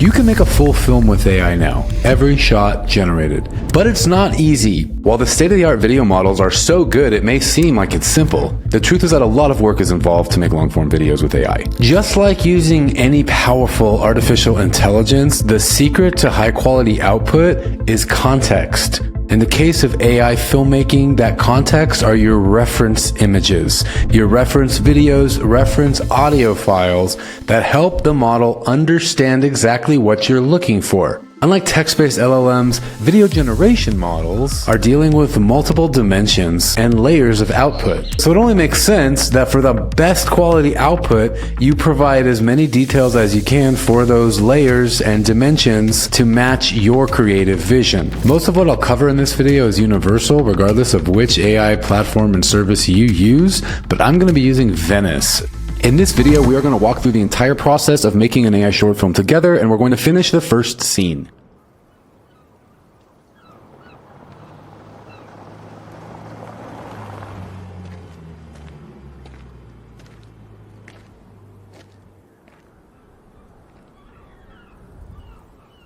You can make a full film with AI now, every shot generated. But it's not easy. While the state-of-the-art video models are so good, it may seem like it's simple. The truth is that a lot of work is involved to make long-form videos with AI. Just like using any powerful artificial intelligence, the secret to high-quality output is context. In the case of AI filmmaking, that context are your reference images, your reference videos, reference audio files that help the model understand exactly what you're looking for. Unlike text-based LLMs, video generation models are dealing with multiple dimensions and layers of output. So it only makes sense that for the best quality output, you provide as many details as you can for those layers and dimensions to match your creative vision. Most of what I'll cover in this video is universal, regardless of which AI platform and service you use, but I'm going to be using Venice. In this video, we are going to walk through the entire process of making an AI short film together, and we're going to finish the first scene.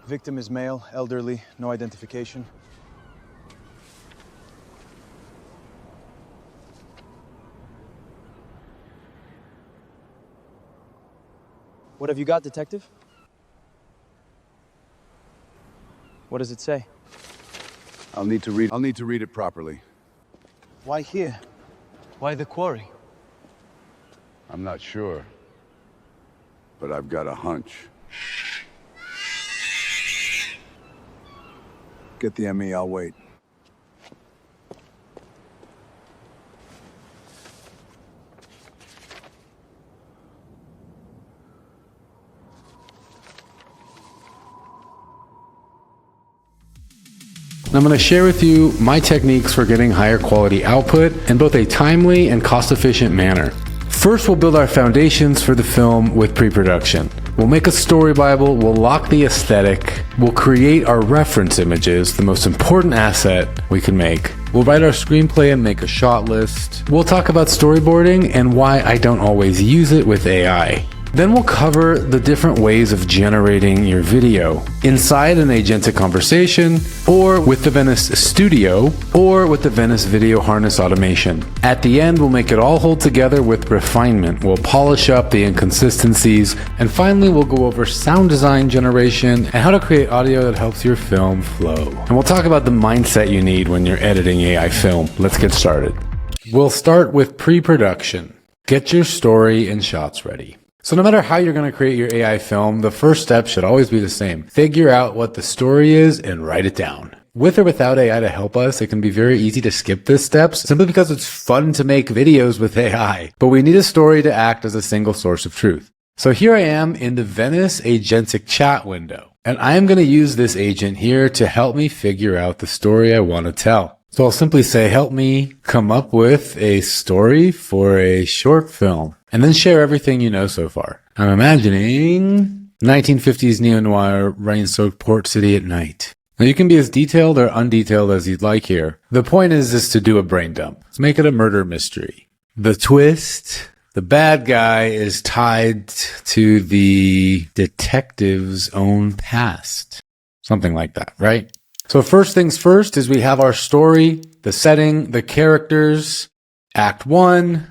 Victim is male, elderly, no identification. What have you got, detective? What does it say? I'll need to read it properly. Why here? Why the quarry? I'm not sure, but I've got a hunch. Get the ME, I'll wait. I'm going to share with you my techniques for getting higher quality output in both a timely and cost-efficient manner. First, we'll build our foundations for the film with pre-production. We'll make a story Bible, we'll lock the aesthetic, we'll create our reference images, the most important asset we can make. We'll write our screenplay and make a shot list. We'll talk about storyboarding and why I don't always use it with AI. Then we'll cover the different ways of generating your video inside an agentic conversation, or with the Venice Studio, or with the Venice Video Harness Automation. At the end, we'll make it all hold together with refinement. We'll polish up the inconsistencies, and finally we'll go over sound design generation and how to create audio that helps your film flow. And we'll talk about the mindset you need when you're editing AI film. Let's get started. We'll start with pre-production. Get your story and shots ready. So no matter how you're going to create your AI film, the first step should always be the same. Figure out what the story is and write it down. With or without AI to help us, it can be very easy to skip these steps simply because it's fun to make videos with AI. But we need a story to act as a single source of truth. So here I am in the Venice agentic chat window, and I am going to use this agent here to help me figure out the story I want to tell. So I'll simply say, help me come up with a story for a short film, and then share everything you know so far. I'm imagining 1950s neo-noir rain-soaked port city at night. Now you can be as detailed or undetailed as you'd like here. The point is to do a brain dump. Let's make it a murder mystery. The twist, the bad guy is tied to the detective's own past. Something like that, right? So first things first is we have our story, the setting, the characters, Act 1,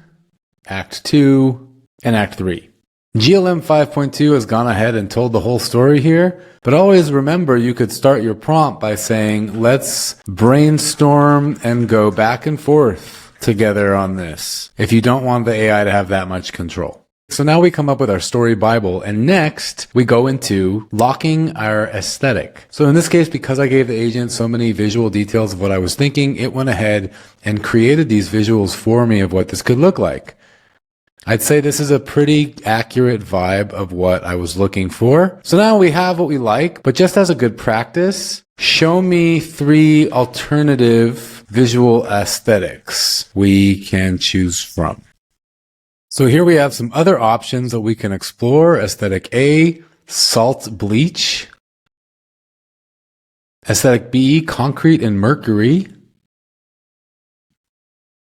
Act 2, and Act 3. GLM 5.2 has gone ahead and told the whole story here, but always remember you could start your prompt by saying, let's brainstorm and go back and forth together on this, if you don't want the AI to have that much control. So now we come up with our story Bible, and next we go into locking our aesthetic. So in this case, because I gave the agent so many visual details of what I was thinking, it went ahead and created these visuals for me of what this could look like. I'd say this is a pretty accurate vibe of what I was looking for. So now we have what we like, but just as a good practice, show me 3 alternative visual aesthetics we can choose from. So here we have some other options that we can explore. Aesthetic A, salt bleach. Aesthetic B, concrete and mercury.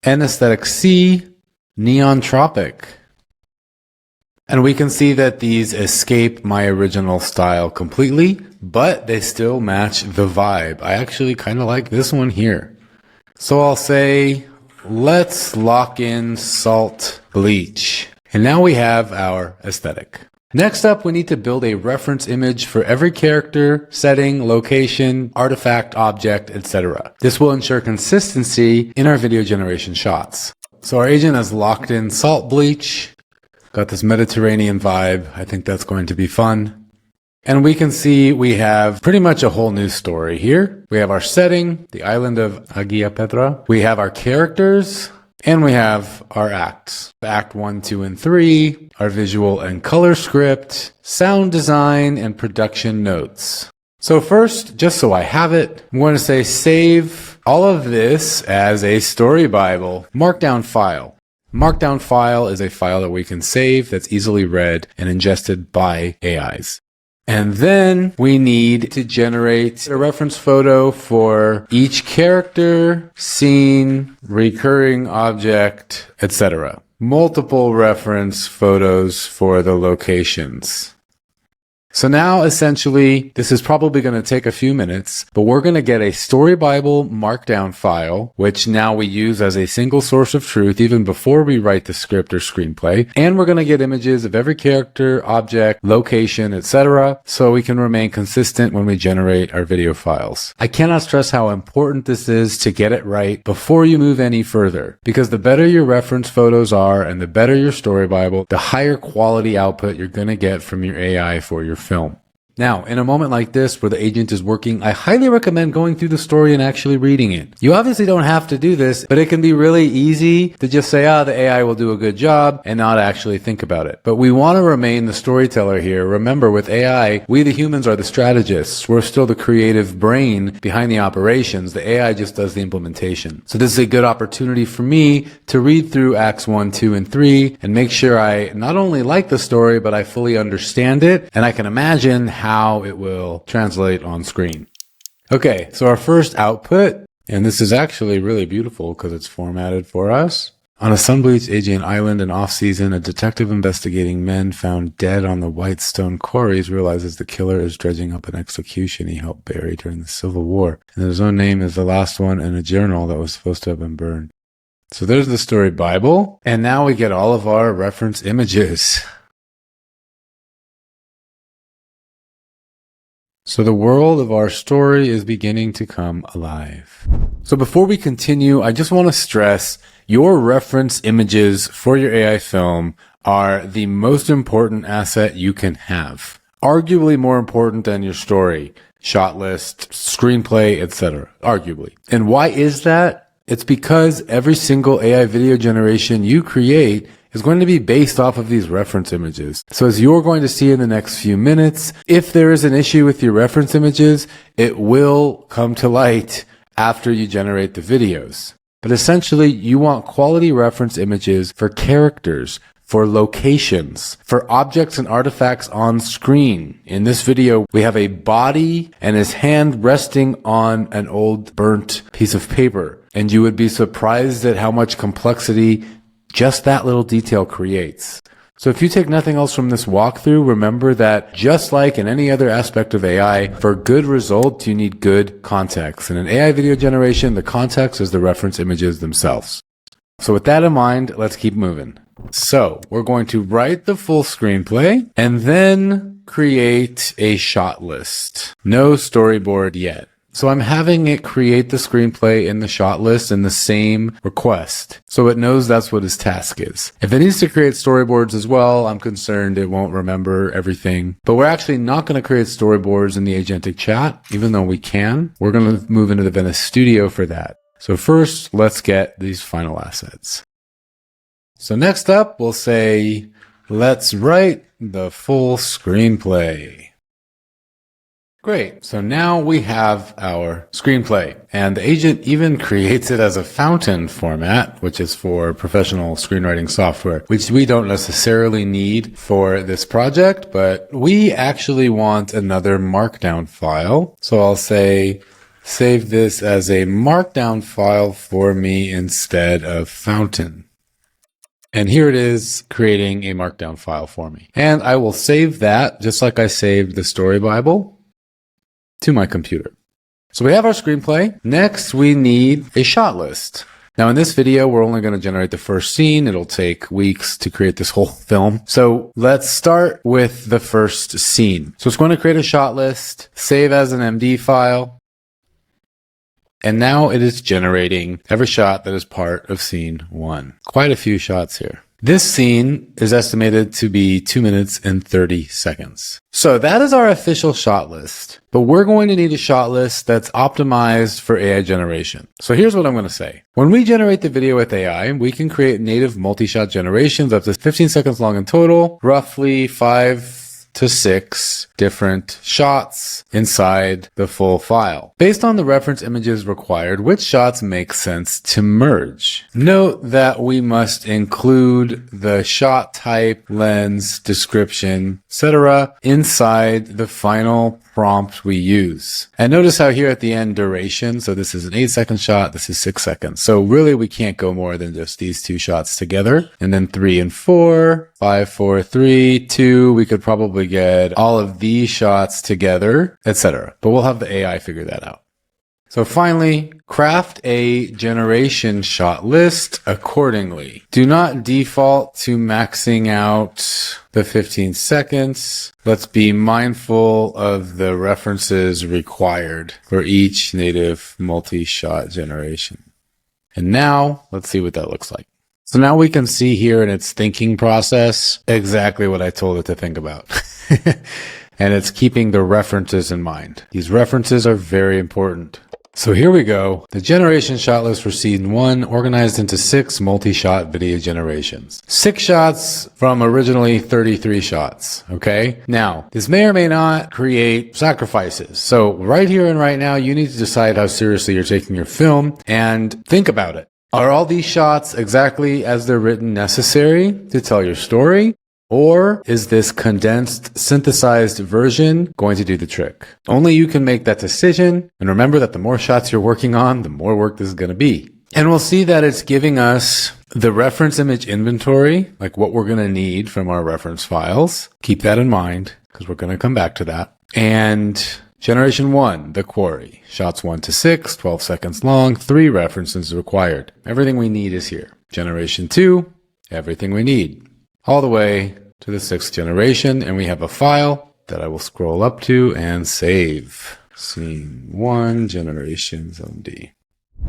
And aesthetic C, neon tropic. And we can see that these escape my original style completely, but they still match the vibe. I actually kind of like this one here. So I'll say, let's lock in salt bleach. And now we have our aesthetic. Next up, we need to build a reference image for every character, setting, location, artifact, object, etc. This will ensure consistency in our video generation shots. So our agent has locked in salt bleach. Got this Mediterranean vibe. I think that's going to be fun. And we can see we have pretty much a whole new story here. We have our setting, the island of Agia Petra. We have our characters, and we have our acts. Act 1, 2, and 3, our visual and color script, sound design, and production notes. So first, just so I have it, I'm going to say save all of this as a story Bible markdown file. Markdown file is a file that we can save that's easily read and ingested by AIs. And then we need to generate a reference photo for each character, scene, recurring object, etc. Multiple reference photos for the locations. So now, essentially, this is probably going to take a few minutes, but we're going to get a Story Bible markdown file, which now we use as a single source of truth even before we write the script or screenplay. And we're going to get images of every character, object, location, etc., so we can remain consistent when we generate our video files. I cannot stress how important this is to get it right before you move any further, because the better your reference photos are and the better your Story Bible, the higher quality output you're going to get from your AI for your film. Now, in a moment like this where the agent is working, I highly recommend going through the story and actually reading it. You obviously don't have to do this, but it can be really easy to just say, the AI will do a good job and not actually think about it. But we want to remain the storyteller here. Remember, with AI, we the humans are the strategists. We're still the creative brain behind the operations. The AI just does the implementation. So this is a good opportunity for me to read through Acts 1, 2, and 3 and make sure I not only like the story, but I fully understand it and I can imagine how it will translate on screen. Okay, so our first output, and this is actually really beautiful because it's formatted for us. On a sun-bleached Aegean island in off-season, a detective investigating men found dead on the white stone quarries realizes the killer is dredging up an execution he helped bury during the Civil War. And his own name is the last one in a journal that was supposed to have been burned. So there's the story Bible, and now we get all of our reference images. So the world of our story is beginning to come alive. So before we continue, I just want to stress your reference images for your AI film are the most important asset you can have. Arguably more important than your story, shot list, screenplay, etc. Arguably. And why is that? It's because every single AI video generation you create is going to be based off of these reference images. So as you're going to see in the next few minutes, if there is an issue with your reference images, it will come to light after you generate the videos. But essentially, you want quality reference images for characters, for locations, for objects and artifacts on screen. In this video, we have a body and his hand resting on an old burnt piece of paper. And you would be surprised at how much complexity just that little detail creates. So if you take nothing else from this walkthrough, remember that just like in any other aspect of AI, for good results, you need good context. And in AI video generation, the context is the reference images themselves. So with that in mind, let's keep moving. So we're going to write the full screenplay and then create a shot list. No storyboard yet. So I'm having it create the screenplay in the shot list in the same request. So it knows that's what his task is. If it needs to create storyboards as well, I'm concerned it won't remember everything. But we're actually not going to create storyboards in the agentic chat, even though we can. We're going to move into the Venice Studio for that. So first, let's get these final assets. So next up, we'll say, let's write the full screenplay. Great. So now we have our screenplay, and the agent even creates it as a fountain format, which is for professional screenwriting software, which we don't necessarily need for this project, but we actually want another markdown file. So I'll say, save this as a markdown file for me instead of fountain. And here it is creating a markdown file for me. And I will save that just like I saved the story Bible to my computer. So we have our screenplay. Next, we need a shot list. Now in this video, we're only going to generate the first scene. It'll take weeks to create this whole film. So let's start with the first scene. So it's going to create a shot list, save as an MD file. And now it is generating every shot that is part of scene 1. Quite a few shots here. This scene is estimated to be 2 minutes and 30 seconds. So that is our official shot list, but we're going to need a shot list that's optimized for AI generation. So here's what I'm going to say. When we generate the video with AI, we can create native multi-shot generations up to 15 seconds long in total, roughly 5 to 6 different shots inside the full file. Based on the reference images required, which shots make sense to merge? Note that we must include the shot type, lens, description, etc. inside the final prompt we use. And notice how here at the end duration, so this is an 8-second shot, this is 6 seconds. So really we can't go more than just these 2 shots together. And then 3 and 4, 5, 4, 3, 2, we could probably get all of these shots together, etc. But we'll have the AI figure that out. So finally, craft a generation shot list accordingly. Do not default to maxing out the 15 seconds. Let's be mindful of the references required for each native multi-shot generation. And now let's see what that looks like. So now we can see here in its thinking process exactly what I told it to think about. And it's keeping the references in mind. These references are very important. So here we go. The generation shot list for scene 1 organized into 6 multi-shot video generations. 6 shots from originally 33 shots. Okay. Now, this may or may not create sacrifices. So right here and right now, you need to decide how seriously you're taking your film and think about it. Are all these shots exactly as they're written necessary to tell your story? Or is this condensed, synthesized version going to do the trick? Only you can make that decision. And remember that the more shots you're working on, the more work this is going to be. And we'll see that it's giving us the reference image inventory, like what we're going to need from our reference files. Keep that in mind because we're going to come back to that. And generation 1, the quarry. Shots 1 to 6, 12 seconds long, 3 references required. Everything we need is here. Generation 2, everything we need. All the way to the 6th generation, and we have a file that I will scroll up to and save. Scene 1, generation zone D.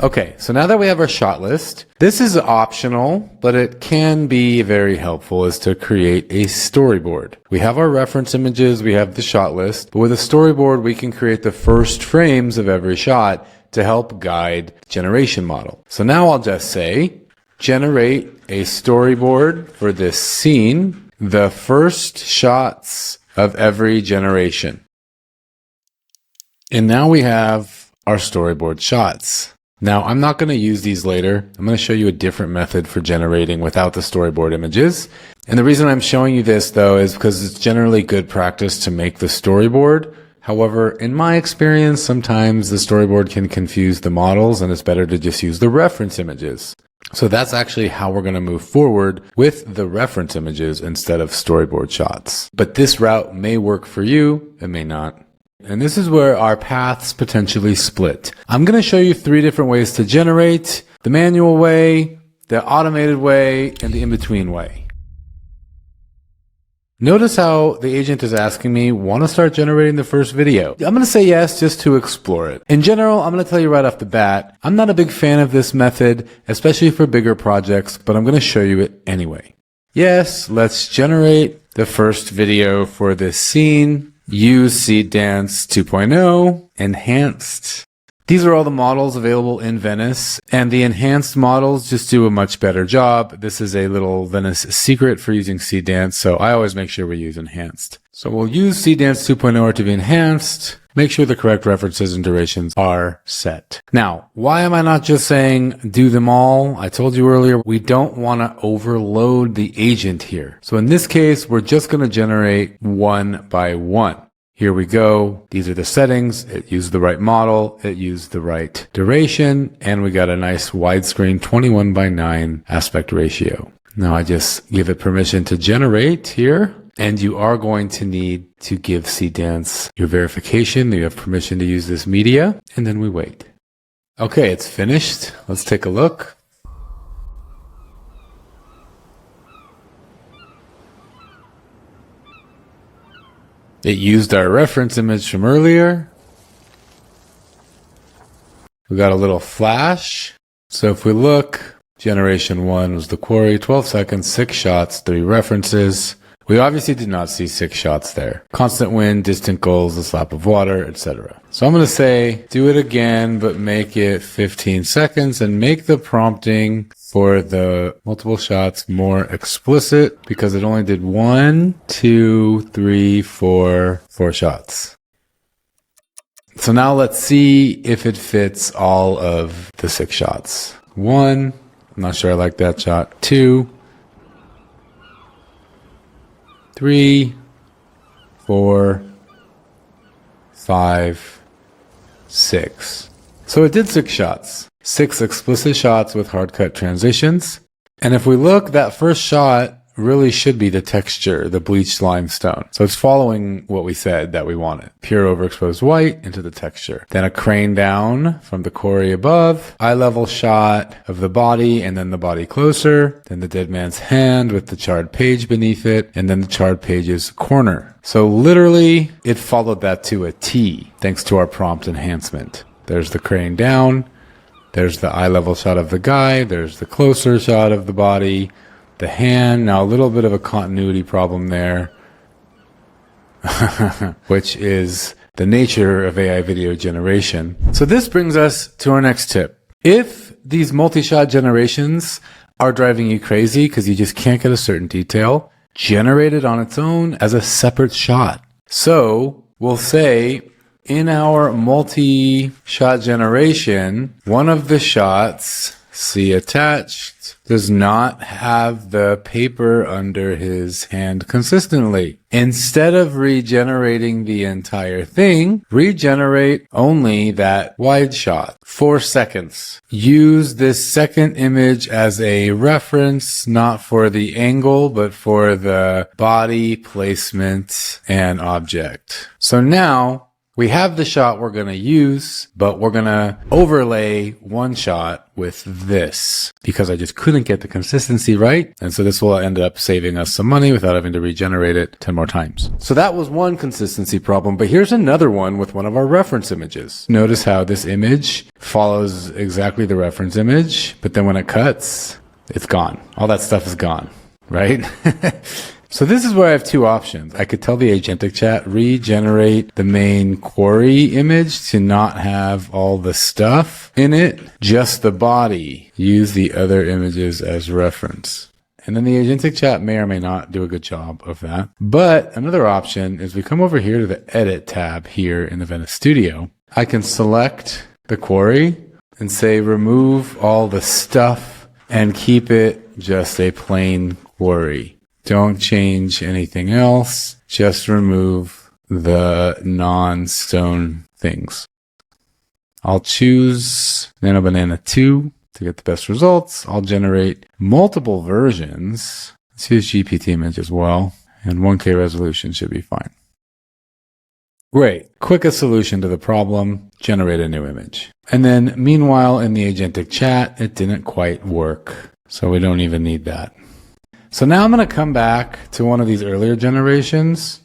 Okay, so now that we have our shot list, this is optional, but it can be very helpful is to create a storyboard. We have our reference images, we have the shot list, but with a storyboard, we can create the first frames of every shot to help guide generation model. So now I'll just say, generate a storyboard for this scene, the first shots of every generation. And now we have our storyboard shots. Now, I'm not going to use these later. I'm going to show you a different method for generating without the storyboard images. And the reason I'm showing you this, though, is because it's generally good practice to make the storyboard. However, in my experience, sometimes the storyboard can confuse the models, and it's better to just use the reference images. So that's actually how we're going to move forward with the reference images instead of storyboard shots. But this route may work for you, it may not. And this is where our paths potentially split. I'm going to show you 3 different ways to generate: the manual way, the automated way, and the in-between way. Notice how the agent is asking me, want to start generating the first video? I'm going to say yes just to explore it. In general, I'm going to tell you right off the bat, I'm not a big fan of this method, especially for bigger projects, but I'm going to show you it anyway. Yes, let's generate the first video for this scene. Use Seed Dance 2.0, Enhanced. These are all the models available in Venice, and the enhanced models just do a much better job. This is a little Venice secret for using Seed Dance, so I always make sure we use enhanced. So we'll use Seed Dance 2.0 to be enhanced. Make sure the correct references and durations are set. Now, why am I not just saying do them all? I told you earlier, we don't want to overload the agent here. So in this case, we're just going to generate one by one. Here we go. These are the settings. It used the right model. It used the right duration. And we got a nice widescreen 21:9 aspect ratio. Now I just give it permission to generate here. And you are going to need to give Seedance your verification that you have permission to use this media. And then we wait. Okay, it's finished. Let's take a look. It used our reference image from earlier. We got a little flash. So if we look, generation 1 was the quarry, 12 seconds, 6 shots, 3 references. We obviously did not see 6 shots there. Constant wind, distant gulls, a slap of water, etc. So I'm going to say, do it again, but make it 15 seconds and make the prompting for the multiple shots more explicit because it only did 1, 2, 3, 4 shots. So now let's see if it fits all of the 6 shots. 1, I'm not sure I like that shot. 2, 3, 4, 5, 6. So it did 6 shots. 6 explicit shots with hard cut transitions. And if we look, that first shot really should be the texture, the bleached limestone. So it's following what we said that we wanted. Pure overexposed white into the texture. Then a crane down from the quarry above, eye level shot of the body and then the body closer, then the dead man's hand with the charred page beneath it, and then the charred page's corner. So literally it followed that to a T thanks to our prompt enhancement. There's the crane down, there's the eye level shot of the guy, there's the closer shot of the body, the hand. Now a little bit of a continuity problem there, which is the nature of AI video generation. So this brings us to our next tip. If these multi-shot generations are driving you crazy because you just can't get a certain detail, generate it on its own as a separate shot. So we'll say in our multi-shot generation, one of the shots, see attached, does not have the paper under his hand consistently. Instead of regenerating the entire thing, regenerate only that wide shot. 4 seconds. Use this second image as a reference, not for the angle, but for the body, placement, and object. So now we have the shot we're going to use, but we're going to overlay one shot with this because I just couldn't get the consistency right. And so this will end up saving us some money without having to regenerate it 10 more times. So that was one consistency problem, but here's another one with one of our reference images. Notice how this image follows exactly the reference image, but then when it cuts, it's gone. All that stuff is gone, right? So this is where I have 2 options. I could tell the agentic chat, regenerate the main quarry image to not have all the stuff in it, just the body. Use the other images as reference. And then the agentic chat may or may not do a good job of that. But another option is we come over here to the edit tab here in the Venice Studio. I can select the quarry and say remove all the stuff and keep it just a plain quarry. Don't change anything else. Just remove the non-stone things. I'll choose Nano Banana 2 to get the best results. I'll generate multiple versions. Let's use GPT image as well. And 1K resolution should be fine. Great. Quickest solution to the problem, generate a new image. And then meanwhile in the agentic chat, it didn't quite work. So we don't even need that. So now I'm going to come back to one of these earlier generations.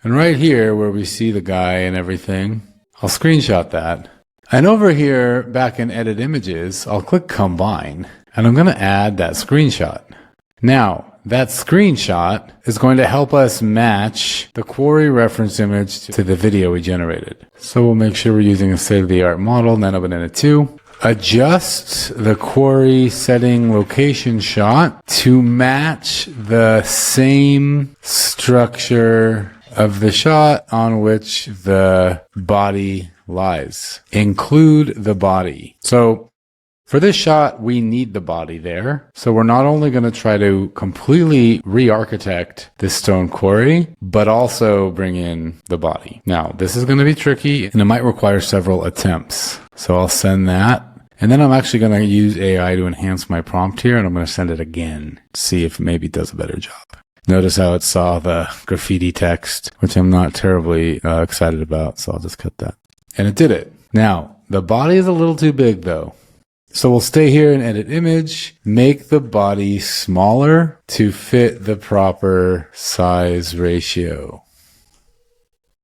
And right here where we see the guy and everything, I'll screenshot that. And over here back in edit images, I'll click combine and I'm going to add that screenshot. Now that screenshot is going to help us match the quarry reference image to the video we generated. So we'll make sure we're using a state-of-the-art model, Nano Banana 2. Adjust the quarry setting location shot to match the same structure of the shot on which the body lies. Include the body. So for this shot, we need the body there. So we're not only going to try to completely re-architect this stone quarry, but also bring in the body. Now, this is going to be tricky and it might require several attempts. So I'll send that. And then I'm actually going to use AI to enhance my prompt here, and I'm going to send it again to see if maybe it does a better job. Notice how it saw the graffiti text, which I'm not terribly excited about, so I'll just cut that. And it did it. Now, the body is a little too big though. So we'll stay here and edit image, make the body smaller to fit the proper size ratio.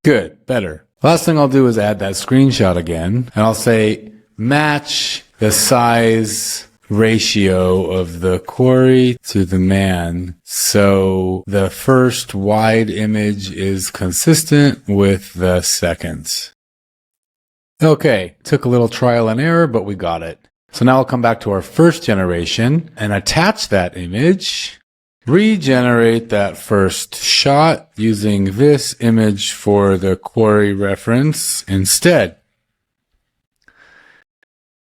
Good, better. Last thing I'll do is add that screenshot again, and I'll say match the size ratio of the quarry to the man. So the first wide image is consistent with the second. Okay, took a little trial and error, but we got it. So now I'll come back to our first generation and attach that image, regenerate that first shot using this image for the quarry reference instead.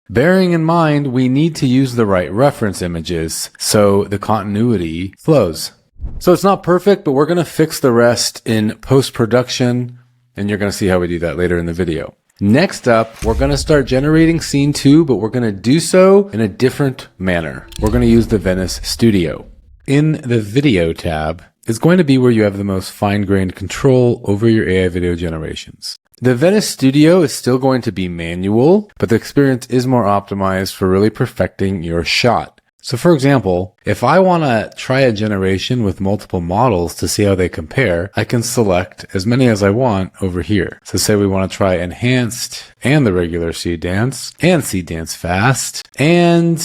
Bearing in mind, we need to use the right reference images so the continuity flows. So it's not perfect, but we're going to fix the rest in post-production, and you're going to see how we do that later in the video. Next up, we're going to start generating scene 2, but we're going to do so in a different manner. We're going to use the Venice Studio. In the Video tab is going to be where you have the most fine-grained control over your AI video generations. The Venice Studio is still going to be manual, but the experience is more optimized for really perfecting your shot. So for example, if I want to try a generation with multiple models to see how they compare, I can select as many as I want over here. So say we want to try enhanced and the regular seed dance and seed dance fast and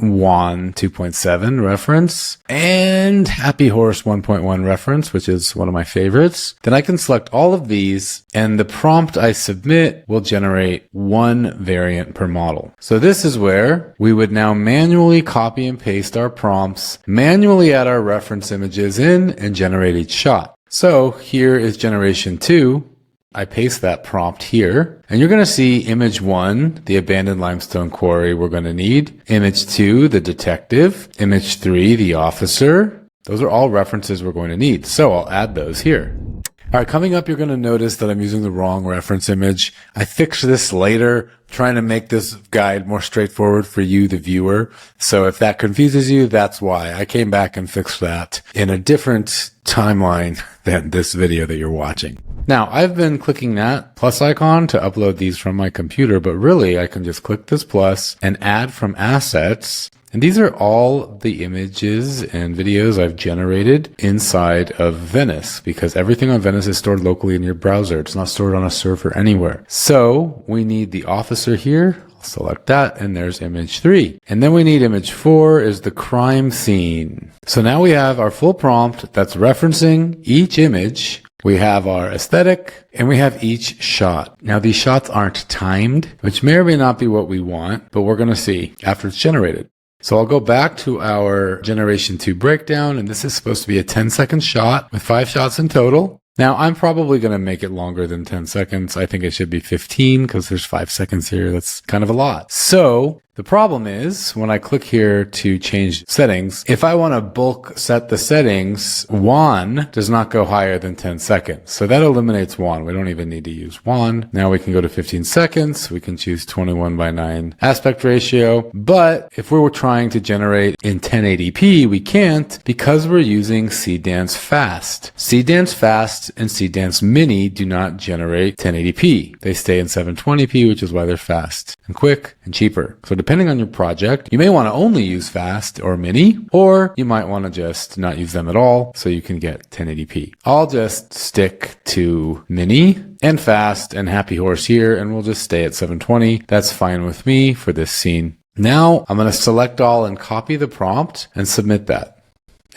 WAN 2.7 reference and Happy Horse 1.1 reference, which is one of my favorites. Then I can select all of these and the prompt I submit will generate one variant per model. So this is where we would now manually copy and paste our prompts, manually add our reference images in and generate each shot. So here is generation 2. I paste that prompt here, and you're going to see image 1, the abandoned limestone quarry we're going to need, image 2, the detective, image 3, the officer. Those are all references we're going to need, so I'll add those here. All right, coming up, you're going to notice that I'm using the wrong reference image. I fixed this later, trying to make this guide more straightforward for you, the viewer. So if that confuses you, that's why. I came back and fixed that in a different timeline than this video that you're watching. Now, I've been clicking that plus icon to upload these from my computer, but really I can just click this plus and add from assets. And these are all the images and videos I've generated inside of Venice, because everything on Venice is stored locally in your browser. It's not stored on a server anywhere. So we need the officer here. I'll select that, and there's image 3. And then we need image 4 is the crime scene. So now we have our full prompt that's referencing each image. We have our aesthetic, and we have each shot. Now these shots aren't timed, which may or may not be what we want, but we're going to see after it's generated. So I'll go back to our generation 2 breakdown, and this is supposed to be a 10-second shot with 5 shots in total. Now I'm probably going to make it longer than 10 seconds. I think it should be 15 because there's 5 seconds here. That's kind of a lot. So the problem is when I click here to change settings, if I want to bulk set the settings, WAN does not go higher than 10 seconds. So that eliminates WAN. We don't even need to use WAN. Now we can go to 15 seconds. We can choose 21:9 aspect ratio. But if we were trying to generate in 1080p, we can't because we're using Seed Dance Fast. Seed Dance Fast and Seed Dance Mini do not generate 1080p. They stay in 720p, which is why they're fast and quick and cheaper. So depending on your project, you may want to only use fast or mini, or you might want to just not use them at all so you can get 1080p. I'll just stick to mini and fast and Happy Horse here, and we'll just stay at 720. That's fine with me for this scene. Now I'm going to select all and copy the prompt and submit that.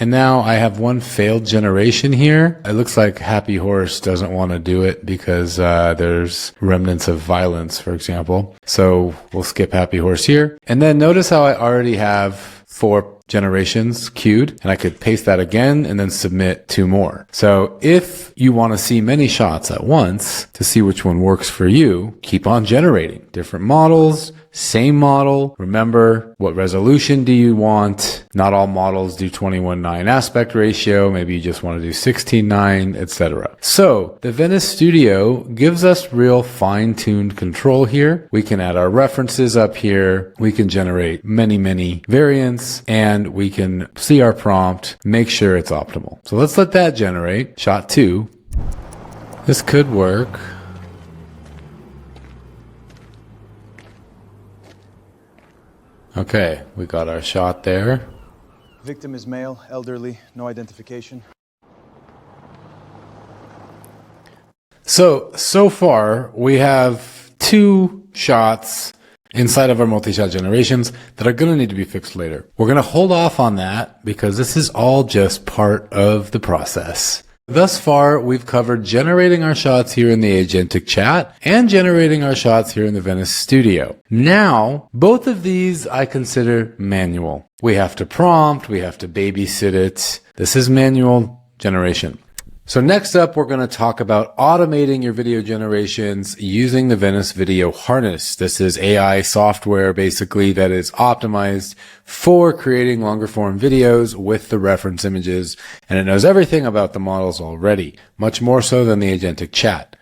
And now I have one failed generation here. It looks like Happy Horse doesn't want to do it because there's remnants of violence, for example. So we'll skip Happy Horse here. And then notice how I already have 4 generations queued, and I could paste that again and then submit 2 more. So if you want to see many shots at once to see which one works for you, keep on generating different models, same model. Remember, what resolution do you want? Not all models do 21:9 aspect ratio. Maybe you just want to do 16:9, etc. So the Venice Studio gives us real fine-tuned control here. We can add our references up here. We can generate many variants, and we can see our prompt, make sure it's optimal. So let's let that generate. Shot 2. This could work. Okay, we got our shot there. Victim is male, elderly, no identification. So far, we have 2 shots inside of our multi-shot generations that are going to need to be fixed later. We're going to hold off on that because this is all just part of the process. Thus far, we've covered generating our shots here in the agentic chat and generating our shots here in the Venice Studio. Now, both of these I consider manual. We have to prompt, we have to babysit it. This is manual generation. So next up, we're going to talk about automating your video generations using the Venice Video Harness. This is AI software basically that is optimized for creating longer form videos with the reference images, and it knows everything about the models already, much more so than the agentic chat.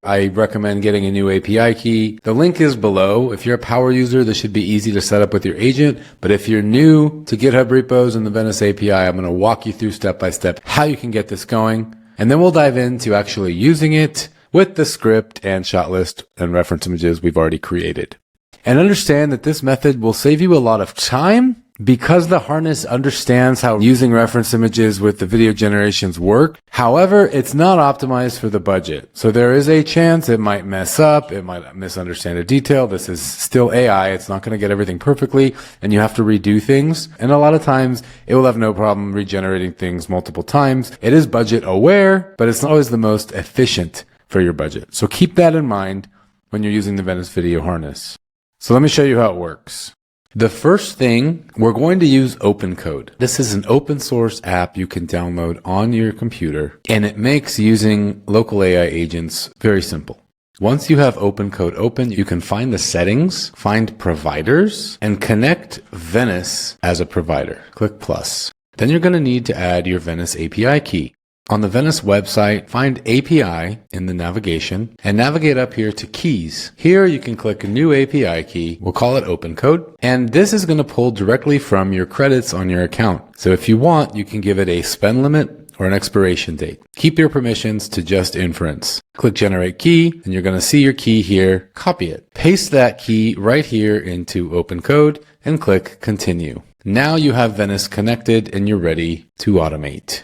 I recommend getting a new API key. The link is below. If you're a power user, this should be easy to set up with your agent. But if you're new to GitHub repos and the Venice API, I'm going to walk you through step by step how you can get this going. And then we'll dive into actually using it with the script and shot list and reference images we've already created. And understand that this method will save you a lot of time because the harness understands how using reference images with the video generations work. However, it's not optimized for the budget. So there is a chance it might mess up. It might misunderstand a detail. This is still AI. It's not going to get everything perfectly, and you have to redo things. And a lot of times it will have no problem regenerating things multiple times. It is budget aware, but it's not always the most efficient for your budget. So keep that in mind when you're using the Venice Video Harness. So let me show you how it works. The first thing, we're going to use OpenCode. This is an open source app you can download on your computer, and it makes using local AI agents very simple. Once you have OpenCode open, you can find the settings, find providers, and connect Venice as a provider. Click plus. Then you're going to need to add your Venice API key. On the Venice website, find API in the navigation and navigate up here to keys. Here you can click new API key. We'll call it OpenCode. And this is going to pull directly from your credits on your account. So if you want, you can give it a spend limit or an expiration date. Keep your permissions to just inference. Click generate key and you're going to see your key here. Copy it. Paste that key right here into OpenCode and click continue. Now you have Venice connected and you're ready to automate.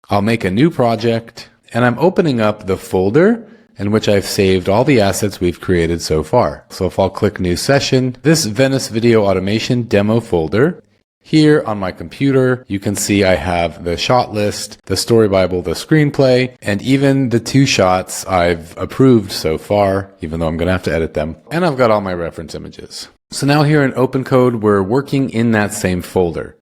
I'll make a new project, and I'm opening up the folder in which I've saved all the assets we've created so far. So if I'll click new session, this Venice Video Automation demo folder, here on my computer, you can see I have the shot list, the story Bible, the screenplay, and even the 2 shots I've approved so far, even though I'm going to have to edit them. And I've got all my reference images. So now here in OpenCode, we're working in that same folder.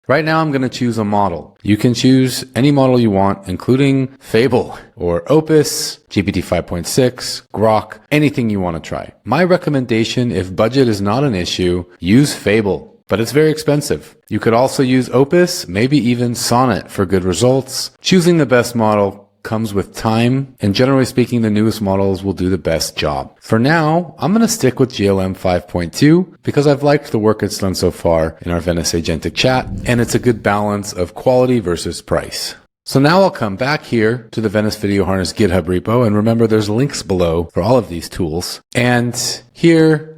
Right now, I'm going to choose a model. You can choose any model you want, including Fable or Opus, GPT 5.6, Grok, anything you want to try. My recommendation, if budget is not an issue, use Fable, but it's very expensive. You could also use Opus, maybe even Sonnet for good results. Choosing the best model comes with time, and generally speaking, the newest models will do the best job. For now, I'm going to stick with GLM 5.2 because I've liked the work it's done so far in our Venice agentic chat, and it's a good balance of quality versus price. So now I'll come back here to the Venice Video Harness GitHub repo, and remember there's links below for all of these tools. And here,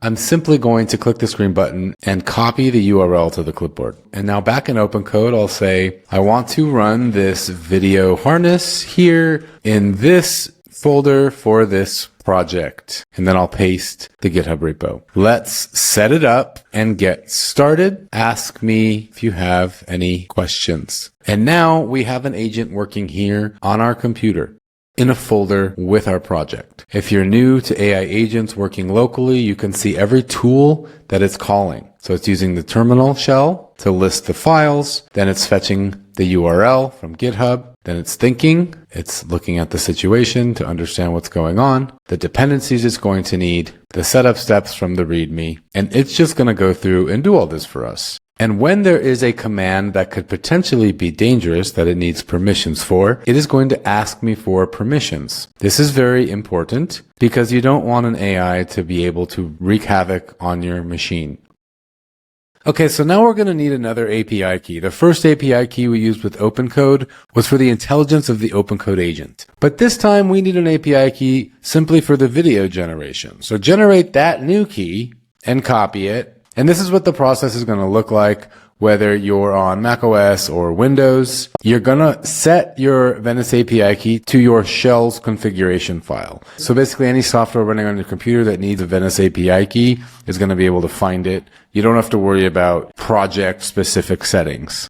I'm simply going to click the screen button and copy the URL to the clipboard. And now back in OpenCode, I'll say, I want to run this video harness here in this folder for this project. And then I'll paste the GitHub repo. Let's set it up and get started. Ask me if you have any questions. And now we have an agent working here on our computer. in a folder with our project. If you're new to AI agents working locally, you can see every tool that it's calling. So it's using the terminal shell to list the files, then it's fetching the URL from GitHub, then it's thinking, it's looking at the situation to understand what's going on, the dependencies it's going to need, the setup steps from the README, and it's just going to go through and do all this for us. And when there is a command that could potentially be dangerous that it needs permissions for, it is going to ask me for permissions. This is very important because you don't want an AI to be able to wreak havoc on your machine. Okay, so now we're going to need another API key. The first API key we used with OpenCode was for the intelligence of the OpenCode agent. But this time we need an API key simply for the video generation. So generate that new key and copy it. And this is what the process is going to look like, whether you're on macOS or Windows. You're going to set your Venice API key to your shell's configuration file. So basically any software running on your computer that needs a Venice API key is going to be able to find it. You don't have to worry about project-specific settings.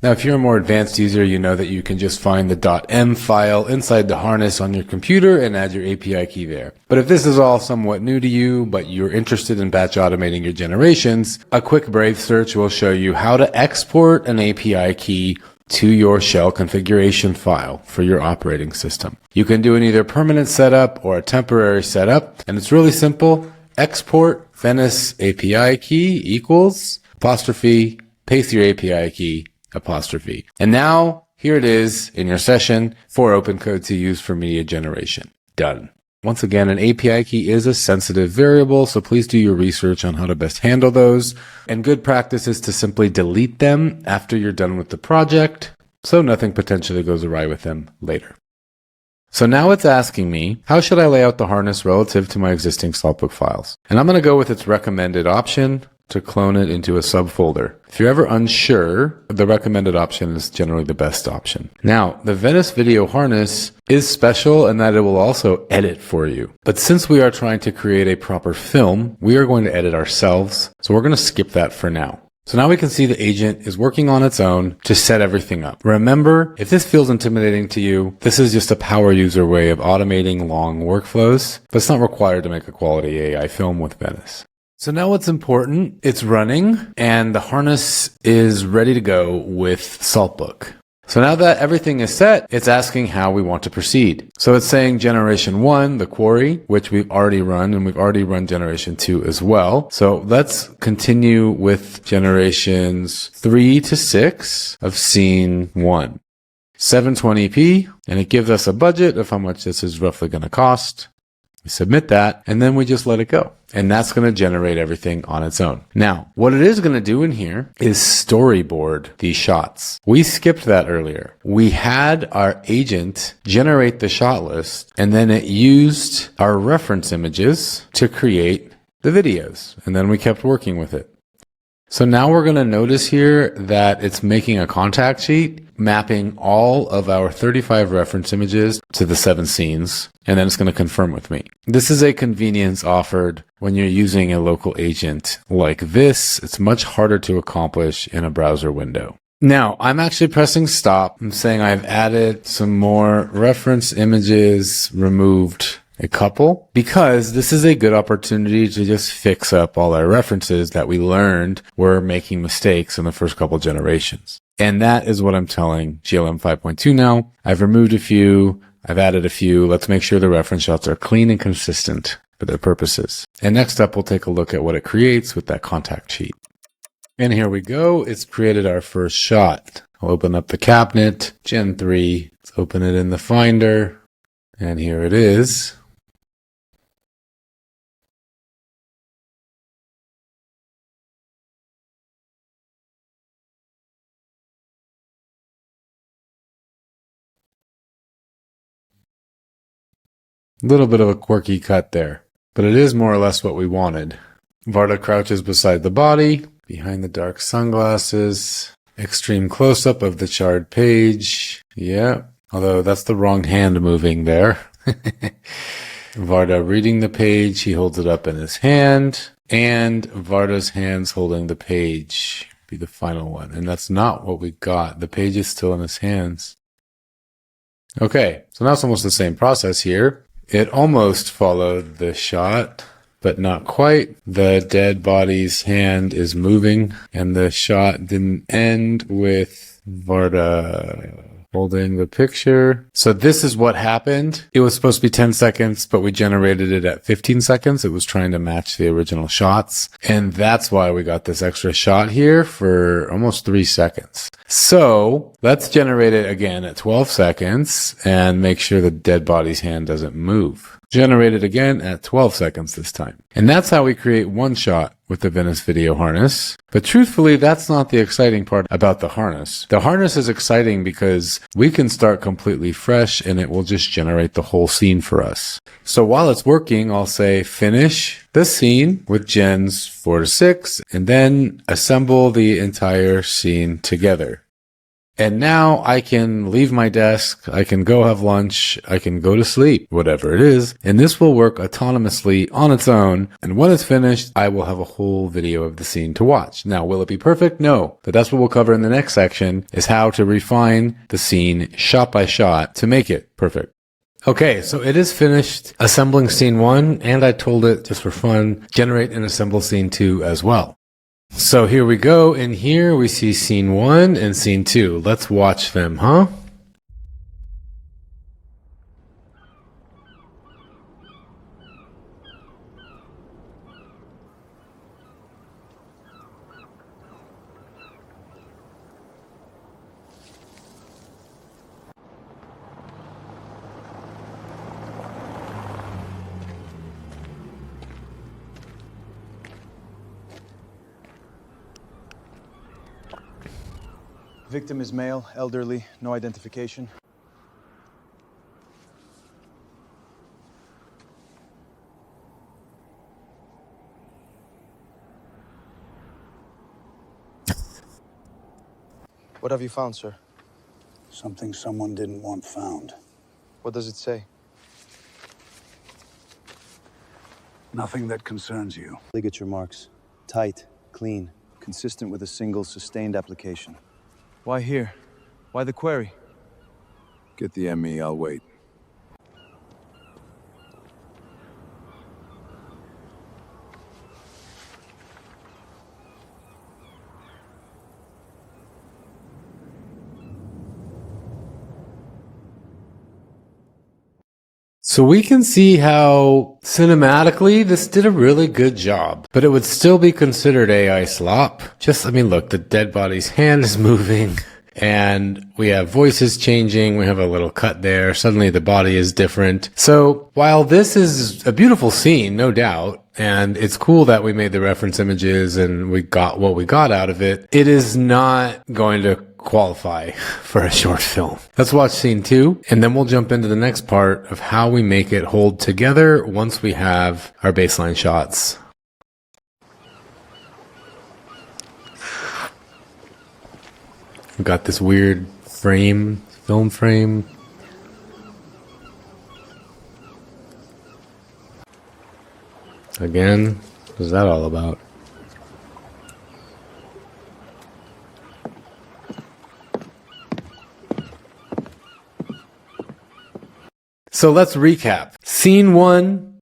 Now, if you're a more advanced user, you know that you can just find the .m file inside the harness on your computer and add your API key there. But if this is all somewhat new to you, but you're interested in batch automating your generations, a quick Brave search will show you how to export an API key to your shell configuration file for your operating system. You can do an either permanent setup or a temporary setup, and it's really simple. Export Venice API key equals apostrophe, paste your API key, apostrophe. And now here it is in your session for OpenCode to use for media generation. Done. Once again, an API key is a sensitive variable, so please do your research on how to best handle those. And good practice is to simply delete them after you're done with the project, so nothing potentially goes awry with them later. So now it's asking me, how should I lay out the harness relative to my existing slopbook files? And I'm going to go with its recommended option to clone it into a subfolder. If you're ever unsure, the recommended option is generally the best option. Now, the Venice Video Harness is special in that it will also edit for you. But since we are trying to create a proper film, we are going to edit ourselves. So we're going to skip that for now. So now we can see the agent is working on its own to set everything up. Remember, if this feels intimidating to you, this is just a power user way of automating long workflows, but it's not required to make a quality AI film with Venice. So now what's important, it's running and the harness is ready to go with Saltbook. So now that everything is set, it's asking how we want to proceed. So it's saying generation 1, the quarry, which we've already run, and we've already run generation 2 as well. So let's continue with generations 3 to 6 of scene 1. 720p, and it gives us a budget of how much this is roughly going to cost. We submit that, and then we just let it go. And that's going to generate everything on its own. Now, what it is going to do in here is storyboard these shots. We skipped that earlier. We had our agent generate the shot list, and then it used our reference images to create the videos. And then we kept working with it. So now we're going to notice here that it's making a contact sheet, mapping all of our 35 reference images to the 7 scenes, and then it's going to confirm with me. This is a convenience offered when you're using a local agent like this. It's much harder to accomplish in a browser window. Now, I'm actually pressing stop. I'm saying I've added some more reference images, removed a couple, because this is a good opportunity to just fix up all our references that we learned were making mistakes in the first couple generations. And that is what I'm telling GLM 5.2 now. I've removed a few, I've added a few. Let's make sure the reference shots are clean and consistent for their purposes. And next up, we'll take a look at what it creates with that contact sheet. And here we go. It's created our first shot. I'll open up the cabinet, Gen 3. Let's open it in the Finder. And here it is. A little bit of a quirky cut there, but it is more or less what we wanted. Varda crouches beside the body, behind the dark sunglasses, extreme close-up of the charred page. Yeah, although that's the wrong hand moving there. Varda reading the page, he holds it up in his hand, and Varda's hands holding the page be the final one. And that's not what we got. The page is still in his hands. Okay, so now it's almost the same process here. It almost followed the shot, but not quite. The dead body's hand is moving, and the shot didn't end with Varda holding the picture. So this is what happened. It was supposed to be 10 seconds, but we generated it at 15 seconds. It was trying to match the original shots. And that's why we got this extra shot here for almost 3 seconds. So let's generate it again at 12 seconds and make sure the dead body's hand doesn't move. Generate it again at 12 seconds this time. And that's how we create one shot with the Venice Video harness. But truthfully, that's not the exciting part about the harness. The harness is exciting because we can start completely fresh and it will just generate the whole scene for us. So while it's working, I'll say finish the scene with gens 4 to 6 and then assemble the entire scene together. And now I can leave my desk, I can go have lunch, I can go to sleep, whatever it is, and this will work autonomously on its own. And when it's finished, I will have a whole video of the scene to watch. Now, will it be perfect? No. But that's what we'll cover in the next section, is how to refine the scene shot by shot to make it perfect. Okay, so it is finished assembling scene 1, and I told it, just for fun, generate and assemble scene 2 as well. So here we go, and here we see scene 1 and scene 2. Let's watch them, huh? Victim is male, elderly, no identification. What have you found, sir? Something someone didn't want found. What does it say? Nothing that concerns you. Ligature marks. Tight, clean, consistent with a single sustained application. Why here? Why the query? Get the ME, I'll wait. So we can see how cinematically this did a really good job, but it would still be considered AI slop. I mean, look, the dead body's hand is moving and we have voices changing. We have a little cut there. Suddenly the body is different. So while this is a beautiful scene, no doubt, and it's cool that we made the reference images and we got what we got out of it, it is not going to qualify for a short film. Let's watch scene 2, and then we'll jump into the next part of how we make it hold together once we have our baseline shots. We've got this weird film frame. Again, what is that all about? So let's recap. Scene 1,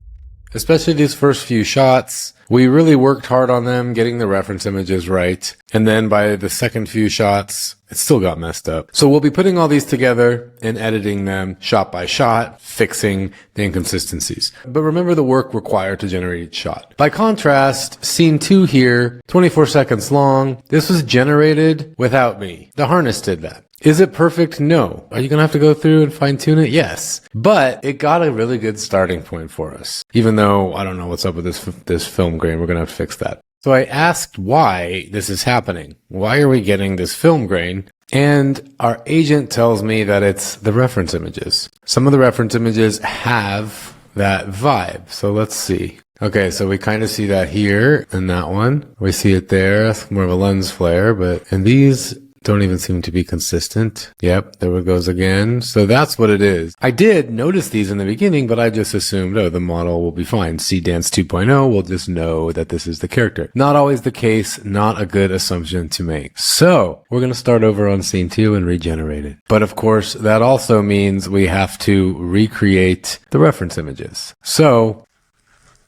especially these first few shots, we really worked hard on them, getting the reference images right. And then by the second few shots, it still got messed up. So we'll be putting all these together and editing them shot by shot, fixing the inconsistencies. But remember the work required to generate each shot. By contrast, scene 2 here, 24 seconds long, this was generated without me. The harness did that. Is it perfect? No. Are you going to have to go through and fine tune it? Yes. But it got a really good starting point for us. Even though I don't know what's up with this film grain, we're going to have to fix that. So I asked why this is happening. Why are we getting this film grain? And our agent tells me that it's the reference images. Some of the reference images have that vibe. So let's see. Okay, so we kind of see that here in that one. We see it there. It's more of a lens flare, but in these, don't even seem to be consistent. Yep, there it goes again. So that's what it is. I did notice these in the beginning, but I just assumed, oh, the model will be fine. See Dance 2.0 will just know that this is the character. Not always the case, not a good assumption to make. So we're going to start over on scene 2 and regenerate it. But of course, that also means we have to recreate the reference images. So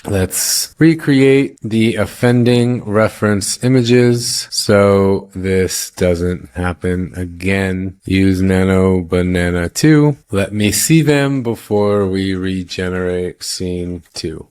let's recreate the offending reference images so this doesn't happen again. Use Nano Banana 2. Let me see them before we regenerate scene 2.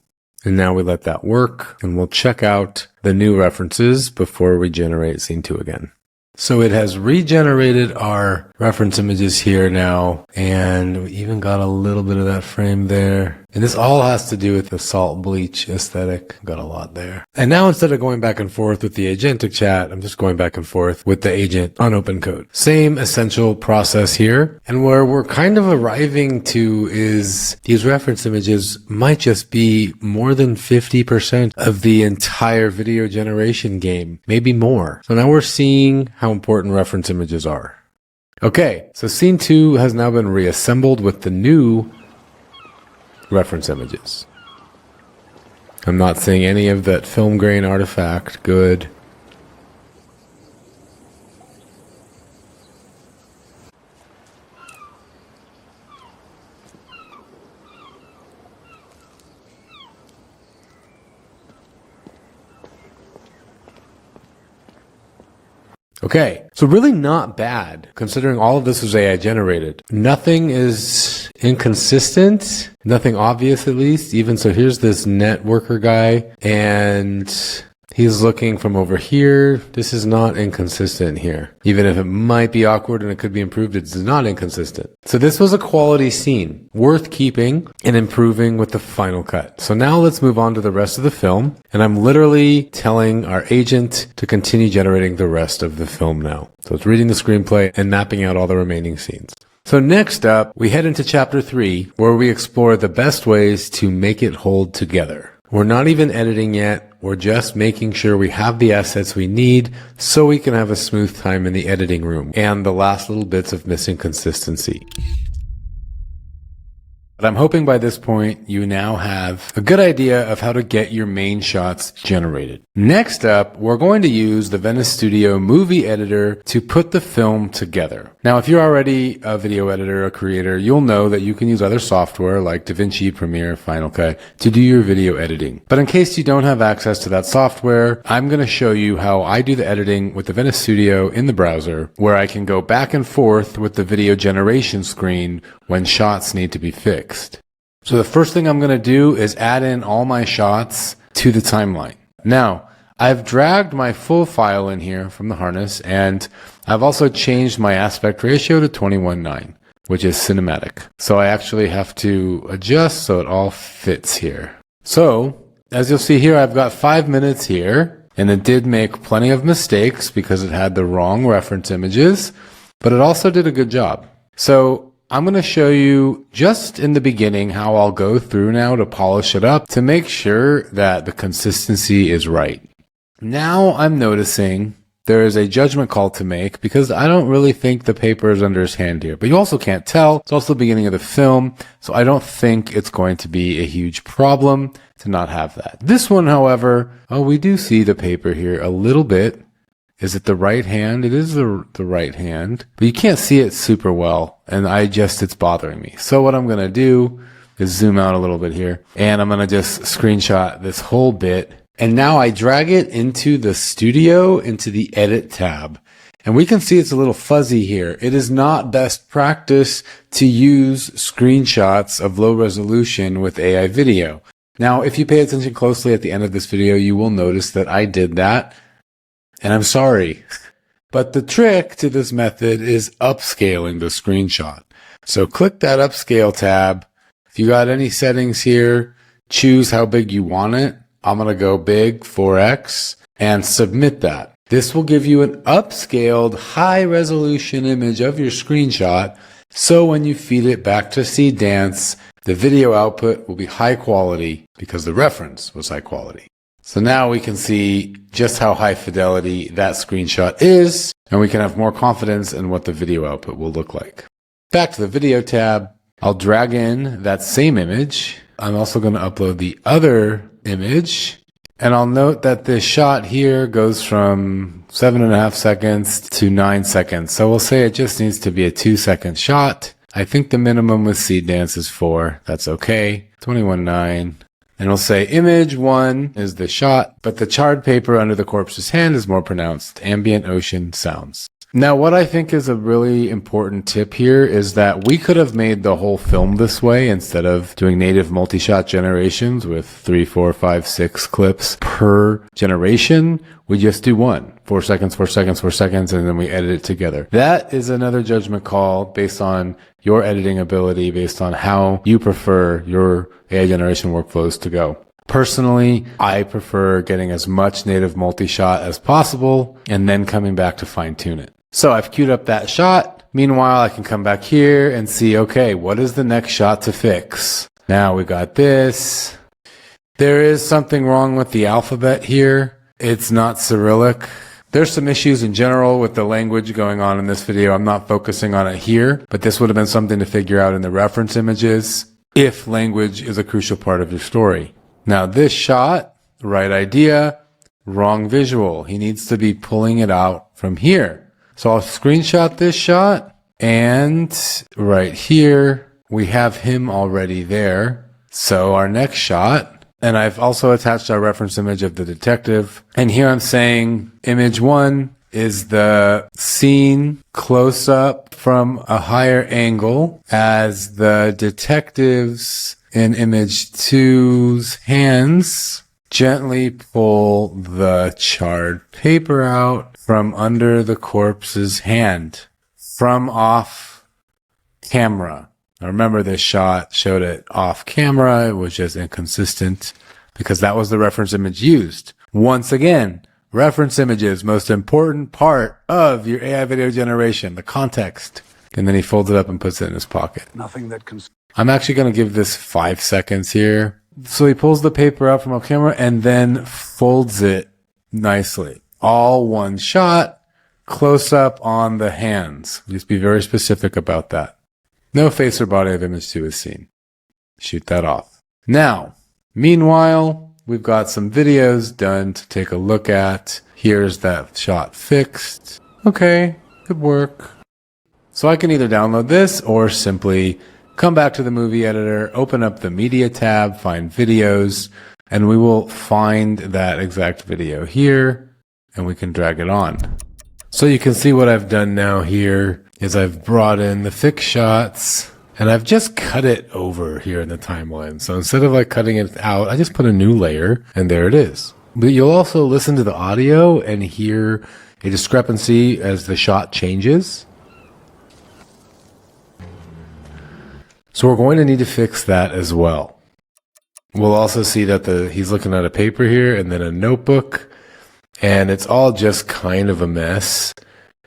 And now we let that work, and we'll check out the new references before we generate scene 2 again. So it has regenerated our reference images here now, and we even got a little bit of that frame there. And this all has to do with the salt bleach aesthetic. Got a lot there. And now instead of going back and forth with the agentic chat, I'm just going back and forth with the agent on open code. Same essential process here. And where we're kind of arriving to is these reference images might just be more than 50% of the entire video generation game, maybe more. So now we're seeing how important reference images are. Okay, so scene 2 has now been reassembled with the new reference images. I'm not seeing any of that film grain artifact. Good. Okay, so really not bad, considering all of this was AI generated. Nothing is inconsistent, nothing obvious at least. Even so, here's this networker guy, and he's looking from over here. This is not inconsistent here. Even if it might be awkward and it could be improved, it's not inconsistent. So this was a quality scene, worth keeping and improving with the final cut. So now let's move on to the rest of the film. And I'm literally telling our agent to continue generating the rest of the film now. So it's reading the screenplay and mapping out all the remaining scenes. So next up, we head into chapter 3, where we explore the best ways to make it hold together. We're not even editing yet. We're just making sure we have the assets we need so we can have a smooth time in the editing room and the last little bits of missing consistency. But I'm hoping by this point you now have a good idea of how to get your main shots generated. Next up, we're going to use the Venice Studio movie editor to put the film together. Now, if you're already a video editor, a creator, you'll know that you can use other software like DaVinci, Premiere, Final Cut to do your video editing. But in case you don't have access to that software, I'm going to show you how I do the editing with the Venice Studio in the browser, where I can go back and forth with the video generation screen when shots need to be fixed. So the first thing I'm going to do is add in all my shots to the timeline. Now, I've dragged my full file in here from the harness, and I've also changed my aspect ratio to 21:9, which is cinematic. So I actually have to adjust so it all fits here. So, as you'll see here, I've got 5 minutes here, and it did make plenty of mistakes because it had the wrong reference images, but it also did a good job. So I'm going to show you just in the beginning how I'll go through now to polish it up to make sure that the consistency is right. Now I'm noticing there is a judgment call to make because I don't really think the paper is under his hand here. But you also can't tell. It's also the beginning of the film, so I don't think it's going to be a huge problem to not have that. This one, however, we do see the paper here a little bit. Is it the right hand? It is the right hand, but you can't see it super well, and it's bothering me. So what I'm going to do is zoom out a little bit here, and I'm going to just screenshot this whole bit. And now I drag it into the studio, into the edit tab. And we can see it's a little fuzzy here. It is not best practice to use screenshots of low resolution with AI video. Now, if you pay attention closely at the end of this video, you will notice that I did that. And I'm sorry, but the trick to this method is upscaling the screenshot. So click that upscale tab. If you got any settings here, choose how big you want it. I'm going to go big, 4x, and submit that. This will give you an upscaled high resolution image of your screenshot. So when you feed it back to See Dance, the video output will be high quality because the reference was high quality. So now we can see just how high fidelity that screenshot is, and we can have more confidence in what the video output will look like. Back to the video tab, I'll drag in that same image. I'm also going to upload the other image, and I'll note that this shot here goes from 7.5 seconds to 9 seconds. So we'll say it just needs to be a 2-second shot. I think the minimum with seed dance is 4. That's okay. 21.9. And we'll say image 1 is the shot, but the charred paper under the corpse's hand is more pronounced. Ambient ocean sounds. Now, what I think is a really important tip here is that we could have made the whole film this way instead of doing native multi-shot generations with 3, 4, 5, 6 clips per generation. We just do 1, 4 seconds, 4 seconds, 4 seconds, and then we edit it together. That is another judgment call based on your editing ability, based on how you prefer your AI generation workflows to go. Personally, I prefer getting as much native multi-shot as possible and then coming back to fine-tune it. So I've queued up that shot. Meanwhile, I can come back here and see, okay, what is the next shot to fix? Now we got this. There is something wrong with the alphabet here. It's not Cyrillic. There's some issues in general with the language going on in this video. I'm not focusing on it here, but this would have been something to figure out in the reference images if language is a crucial part of your story. Now this shot, right idea, wrong visual. He needs to be pulling it out from here. So I'll screenshot this shot, and right here, we have him already there. So our next shot, and I've also attached our reference image of the detective. And here I'm saying image 1 is the scene close up from a higher angle as the detectives in image 2's hands gently pull the charred paper out from under the corpse's hand from off camera. Now remember, this shot showed it off camera. It was just inconsistent because that was the reference image used. Once again, reference images, most important part of your AI video generation, the context. And then he folds it up and puts it in his pocket. Nothing that can... I'm actually going to give this 5 seconds here. So he pulls the paper out from off camera and then folds it nicely. All one shot, close up on the hands. Just be very specific about that. No face or body of image 2 is seen. Shoot that off. Now, meanwhile, we've got some videos done to take a look at. Here's that shot fixed. Okay, good work. So I can either download this or simply come back to the movie editor, open up the media tab, find videos, and we will find that exact video here. And we can drag it on. So you can see what I've done now here is I've brought in the fixed shots and I've just cut it over here in the timeline. So instead of like cutting it out, I just put a new layer and there it is. But you'll also listen to the audio and hear a discrepancy as the shot changes. So we're going to need to fix that as well. We'll also see that he's looking at a paper here and then a notebook. And it's all just kind of a mess.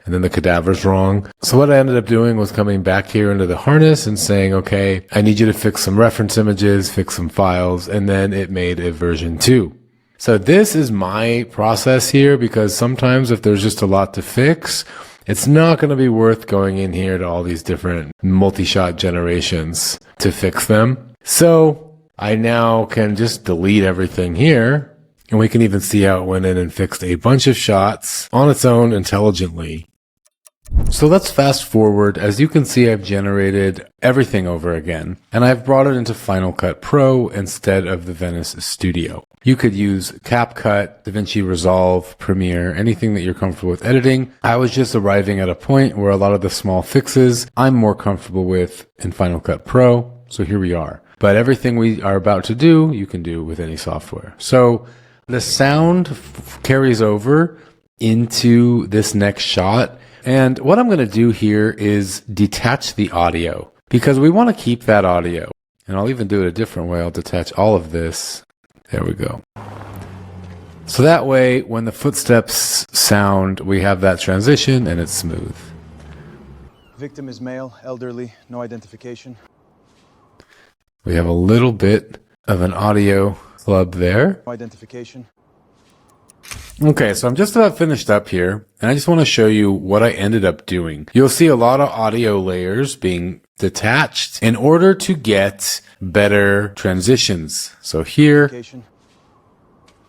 And then the cadaver's wrong. So what I ended up doing was coming back here into the harness and saying, okay, I need you to fix some reference images, fix some files, and then it made a version 2. So this is my process here because sometimes if there's just a lot to fix, it's not going to be worth going in here to all these different multi-shot generations to fix them. So I now can just delete everything here. And we can even see how it went in and fixed a bunch of shots on its own intelligently. So let's fast forward. As you can see, I've generated everything over again, and I've brought it into Final Cut Pro instead of the Venice Studio. You could use CapCut, DaVinci Resolve, Premiere, anything that you're comfortable with editing. I was just arriving at a point where a lot of the small fixes I'm more comfortable with in Final Cut Pro. So here we are. But everything we are about to do, you can do with any software. So the sound carries over into this next shot. And what I'm going to do here is detach the audio because we want to keep that audio. And I'll even do it a different way. I'll detach all of this. There we go. So that way, when the footsteps sound, we have that transition and it's smooth. Victim is male, elderly, no identification. We have a little bit of an audio club there. No identification. Okay, so I'm just about finished up here, and I just want to show you what I ended up doing. You'll see a lot of audio layers being detached in order to get better transitions. So here,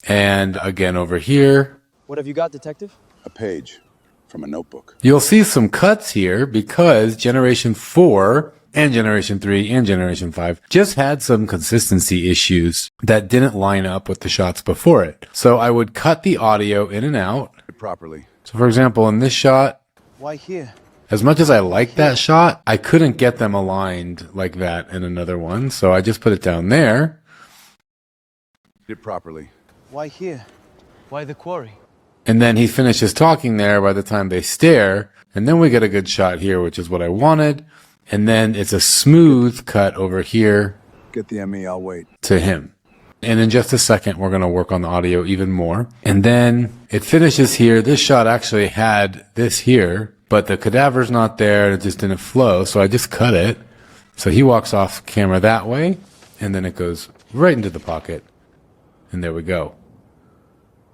and again over here. What have you got, Detective? A page from a notebook. You'll see some cuts here because Generation 4 and Generation 3 and Generation 5 just had some consistency issues that didn't line up with the shots before it. So I would cut the audio in and out. Properly. So for example, in this shot, Why here? as much as I like that shot, I couldn't get them aligned like that in another one. So I just put it down there. It properly. Why here? Why the quarry? And then he finishes talking there by the time they stare. And then we get a good shot here, which is what I wanted. And then it's a smooth cut over here. Get the ME, I'll wait. To him. And in just a second, we're going to work on the audio even more. And then it finishes here. This shot actually had this here, but the cadaver's not there and it just didn't flow. So I just cut it. So he walks off camera that way. And then it goes right into the pocket. And there we go.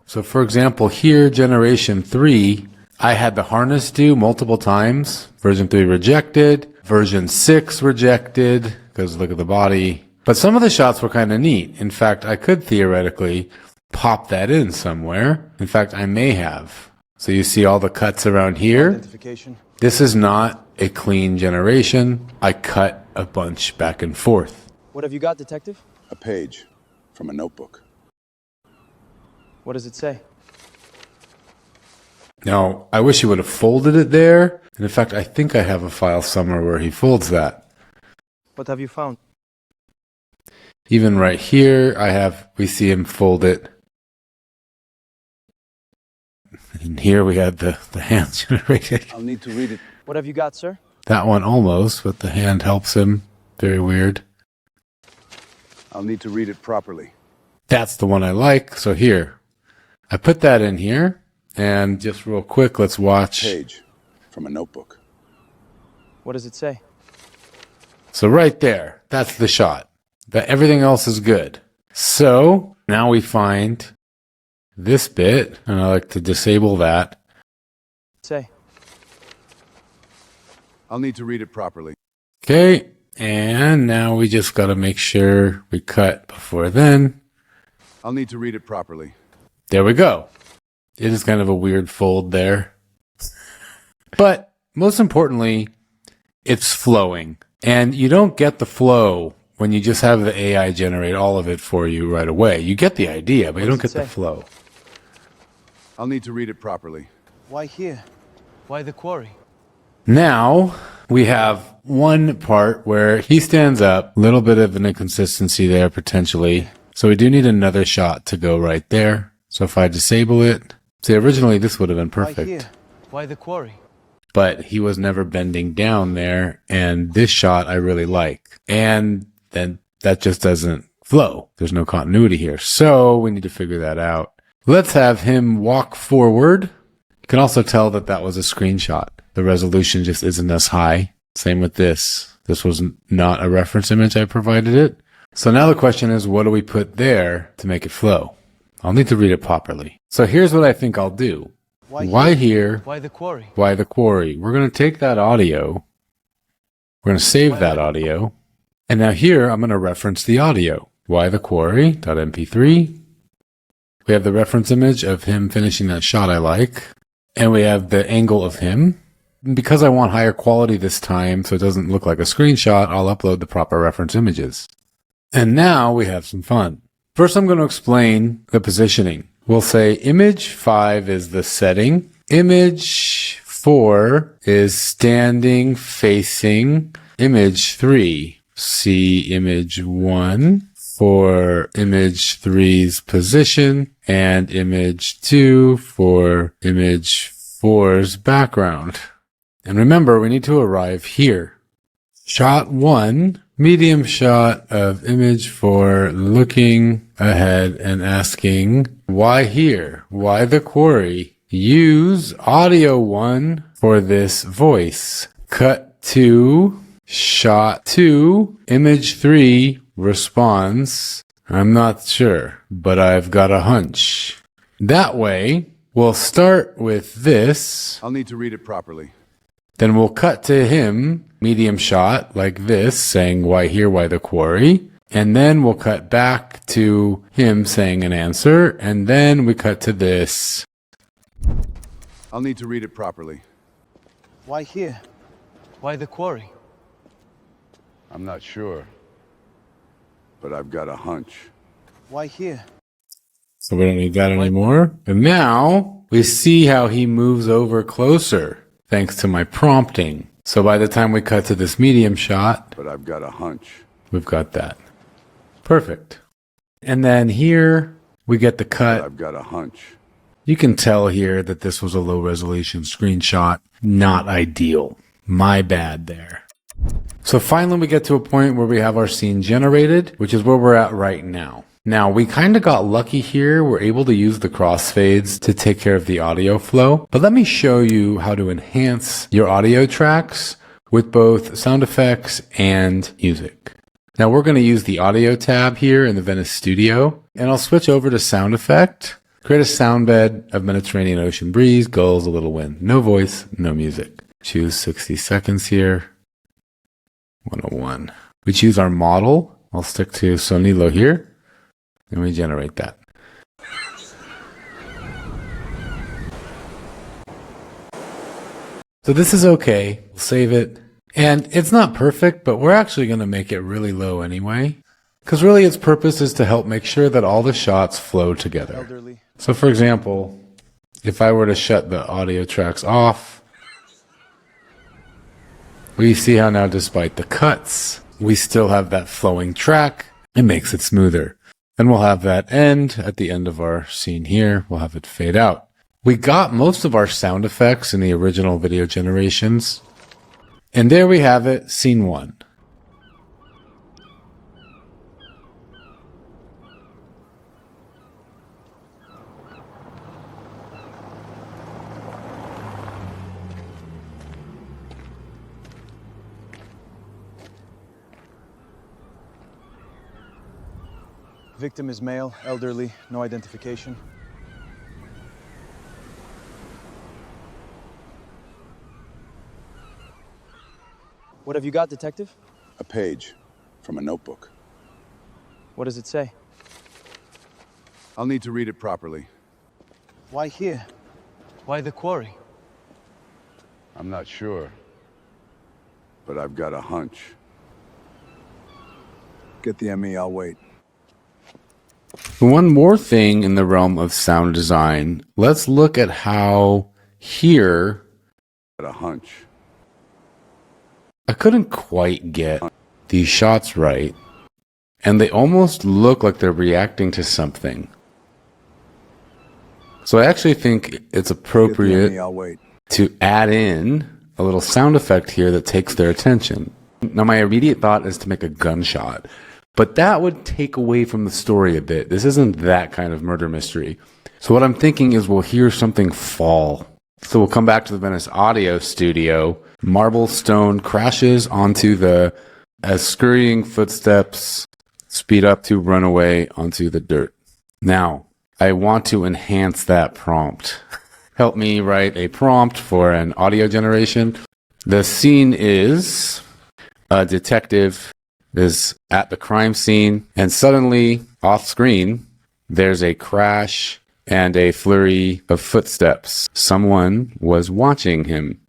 So for example, here, Generation 3, I had the harness do multiple times. Version 3 rejected. Version 6 rejected, because look at the body. But some of the shots were kind of neat. In fact, I could theoretically pop that in somewhere. In fact, I may have. So you see all the cuts around here. This is not a clean generation. I cut a bunch back and forth. What have you got, Detective? A page from a notebook. What does it say? Now, I wish he would have folded it there. And in fact, I think I have a file somewhere where he folds that. What have you found? Even right here, we see him fold it. And here we had the hand generated. I'll need to read it. What have you got, sir? That one almost, but the hand helps him. Very weird. I'll need to read it properly. That's the one I like. So here, I put that in here. And just real quick, let's watch. Page from a notebook. What does it say? So right there, that's the shot. Everything else is good. So now we find this bit, and I like to disable that. Say. I'll need to read it properly. Okay, and now we just got to make sure we cut before then. I'll need to read it properly. There we go. It is kind of a weird fold there. But most importantly, it's flowing. And you don't get the flow when you just have the AI generate all of it for you right away. You get the idea, but you don't get the flow. I'll need to read it properly. Why here? Why the quarry? Now we have one part where he stands up, a little bit of an inconsistency there potentially. So we do need another shot to go right there. So if I disable it, see, originally this would have been perfect. Why here? Why the quarry? But he was never bending down there, and this shot I really like. And then that just doesn't flow. There's no continuity here. So we need to figure that out. Let's have him walk forward. You can also tell that that was a screenshot. The resolution just isn't as high. Same with this. This was not a reference image. I provided it. So now the question is, what do we put there to make it flow? I'll need to read it properly. So here's what I think I'll do. Why here? Why the quarry? Why the quarry? We're going to take that audio. We're going to save that audio. And now here, I'm going to reference the audio. Why the quarry.mp3. We have the reference image of him finishing that shot I like. And we have the angle of him. And because I want higher quality this time, so it doesn't look like a screenshot, I'll upload the proper reference images. And now we have some fun. First, I'm going to explain the positioning. We'll say image 5 is the setting. Image 4 is standing facing image 3. See image 1 for image 3's position and image 2 for image 4's background. And remember, we need to arrive here. Shot 1, medium shot of image 4 looking ahead and asking, why here? Why the quarry? Use audio 1 for this voice. Cut to shot 2, image 3 responds, I'm not sure, but I've got a hunch. That way, we'll start with this. I'll need to read it properly. Then we'll cut to him, medium shot, like this, saying, why here, why the quarry? And then we'll cut back to him saying an answer, and then we cut to this. I'll need to read it properly. Why here? Why the quarry? I'm not sure, but I've got a hunch. Why here? So we don't need that anymore. And now we see how he moves over closer, thanks to my prompting. So by the time we cut to this medium shot, But I've got a hunch. we've got that. Perfect. And then here we get the But cut. I've got a hunch. You can tell here that this was a low resolution screenshot. Not ideal. My bad there. So finally we get to a point where we have our scene generated, which is where we're at right now. Now we kind of got lucky here. We're able to use the crossfades to take care of the audio flow. But let me show you how to enhance your audio tracks with both sound effects and music. Now we're going to use the audio tab here in the Venice Studio, and I'll switch over to sound effect. Create a sound bed of Mediterranean Ocean breeze, gulls, a little wind. No voice, no music. Choose 60 seconds here. 101. We choose our model. I'll stick to Sonilo here. And we generate that. So this is okay. We'll save it. And it's not perfect, but we're actually going to make it really low anyway. Because really its purpose is to help make sure that all the shots flow together. Elderly. So for example, if I were to shut the audio tracks off, we see how now despite the cuts, we still have that flowing track. It makes it smoother. And we'll have that end at the end of our scene here. We'll have it fade out. We got most of our sound effects in the original video generations. And there we have it, scene 1. Victim is male, elderly, no identification. What have you got, detective? A page from a notebook. What does it say? I'll need to read it properly. Why here? Why the quarry? I'm not sure, but I've got a hunch. Get the ME, I'll wait. One more thing in the realm of sound design. Let's look at how here Got a hunch. I couldn't quite get these shots right, and they almost look like they're reacting to something. So I actually think it's Get the appropriate ME, I'll wait. to add in a little sound effect here that takes their attention. Now my immediate thought is to make a gunshot, but that would take away from the story a bit. This isn't that kind of murder mystery. So what I'm thinking is we'll hear something fall. So we'll come back to the Venice Audio Studio. Marble stone crashes onto the, as scurrying footsteps speed up to run away onto the dirt. Now, I want to enhance that prompt. Help me write a prompt for an audio generation. The scene is a detective is at the crime scene, and suddenly, off screen, there's a crash and a flurry of footsteps. Someone was watching him.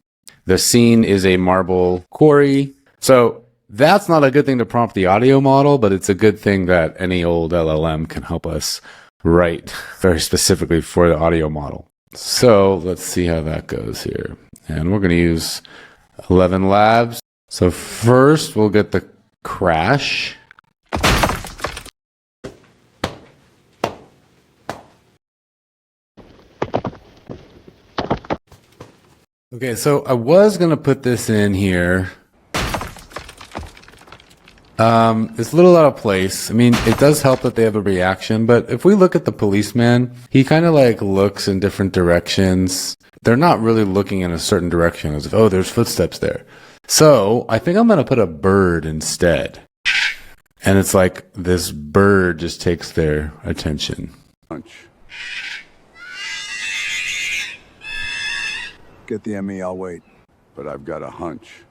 The scene is a marble quarry. So that's not a good thing to prompt the audio model, but it's a good thing that any old LLM can help us write very specifically for the audio model. So let's see how that goes here. And we're going to use 11 labs. So first we'll get the crash. Okay, so I was going to put this in here. It's a little out of place. I mean, it does help that they have a reaction, but if we look at the policeman, he kind of like looks in different directions. They're not really looking in a certain direction as if, oh, there's footsteps there. So I think I'm going to put a bird instead. And it's like this bird just takes their attention. Hunch. Get the ME, I'll wait. But I've got a hunch.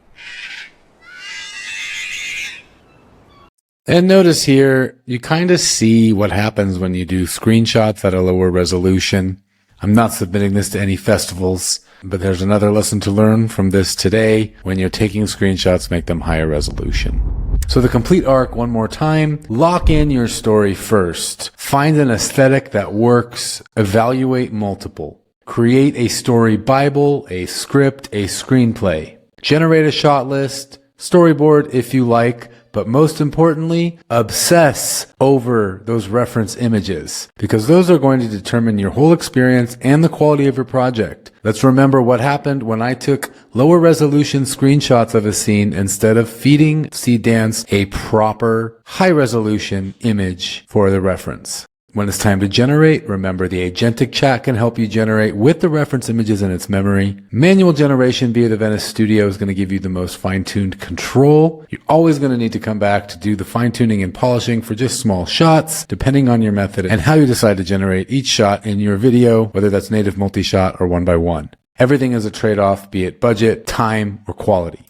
And notice here, you kind of see what happens when you do screenshots at a lower resolution. I'm not submitting this to any festivals, but there's another lesson to learn from this today. When you're taking screenshots, make them higher resolution. So the complete arc one more time, lock in your story first. Find an aesthetic that works. Evaluate multiple. Create a story Bible, a script, a screenplay. Generate a shot list, storyboard if you like, but most importantly, obsess over those reference images because those are going to determine your whole experience and the quality of your project. Let's remember what happened when I took lower resolution screenshots of a scene instead of feeding Dance a proper high resolution image for the reference. When it's time to generate, remember the agentic chat can help you generate with the reference images in its memory. Manual generation via the Venice Studio is going to give you the most fine-tuned control. You're always going to need to come back to do the fine-tuning and polishing for just small shots, depending on your method and how you decide to generate each shot in your video, whether that's native multi-shot or one by one. Everything is a trade-off, be it budget, time, or quality.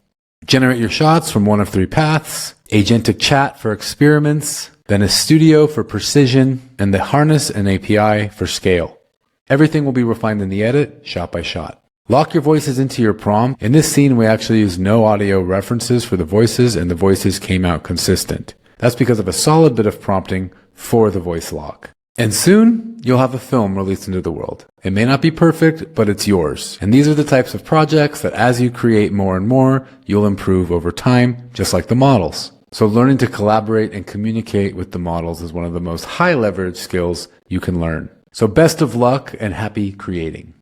Generate your shots from one of three paths: agentic chat for experiments, Venice Studio for precision, and the harness and API for scale. Everything will be refined in the edit, shot by shot. Lock your voices into your prompt. In this scene, we actually used no audio references for the voices, and the voices came out consistent. That's because of a solid bit of prompting for the voice lock. And soon, you'll have a film released into the world. It may not be perfect, but it's yours. And these are the types of projects that as you create more and more, you'll improve over time, just like the models. So learning to collaborate and communicate with the models is one of the most high leverage skills you can learn. So best of luck and happy creating.